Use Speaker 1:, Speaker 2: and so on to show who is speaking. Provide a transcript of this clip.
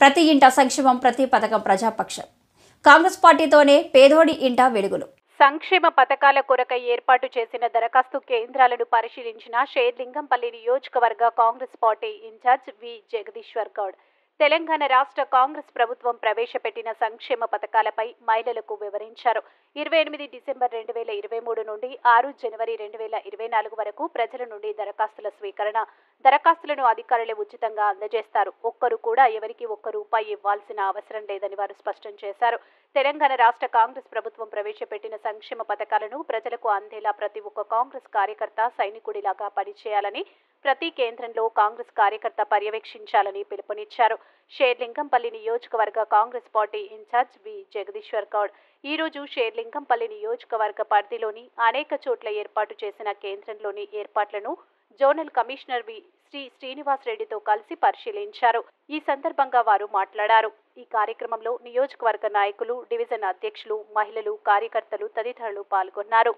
Speaker 1: ప్రతి ఇంట సంక్షేమం, ప్రతి పథకం ప్రజాపక్షం. కాంగ్రెస్ పార్టీతోనే పేదోడి ఇంట వెలుగులు.
Speaker 2: సంక్షేమ పథకాల కొరకై ఏర్పాటు చేసిన దరఖాస్తు కేంద్రాలను పరిశీలించిన షేర్లింగంపల్లి నియోజకవర్గ కాంగ్రెస్ పార్టీ ఇన్ఛార్జ్ వి జగదీశ్వర్ గౌడ్ తెలంగాణ రాష్ట్ర కాంగ్రెస్ ప్రభుత్వం ప్రవేశపెట్టిన సంక్షేమ పథకాలపై మహిళలకు వివరించారు. 28 డిసెంబర్ 2023 నుండి 6 జనవరి 2024 వరకు ప్రజల నుండి దరఖాస్తుల స్వీకరణ. దరఖాస్తులను అధికారులే ఉచితంగా అందజేస్తారు. ఒక్కరు కూడా ఎవరికి ₹1 ఇవ్వాల్సిన అవసరం లేదని వారు స్పష్టం చేశారు. తెలంగాణ రాష్ట్ర కాంగ్రెస్ ప్రభుత్వం ప్రవేశపెట్టిన సంక్షేమ పథకాలను ప్రజలకు అందేలా ప్రతి ఒక్క కాంగ్రెస్ కార్యకర్త సైనికుడిలాగా పనిచేయాలని, ప్రతి కేంద్రంలో కాంగ్రెస్ కార్యకర్త పర్యవేక్షించాలని పిలుపునిచ్చారు. షేర్లింగంపల్లి నియోజకవర్గ కాంగ్రెస్ పార్టీ ఇన్ఛార్జ్ వి జగదీశ్వర్ గౌడ్ ఈ రోజు షేర్లింగంపల్లి నియోజకవర్గ పరిధిలోని అనేక చోట్ల ఏర్పాటు చేసిన కేంద్రంలోని ఏర్పాట్లను జోనల్ కమిషనర్ శ్రీనివాస్ రెడ్డితో కలిసి పరిశీలించారు. ఈ సందర్భంగా వారు మాట్లాడారు. ఈ కార్యక్రమంలో నియోజకవర్గ నాయకులు, డివిజన్ అధ్యక్షులు, మహిళలు, కార్యకర్తలు తదితరులు పాల్గొన్నారు.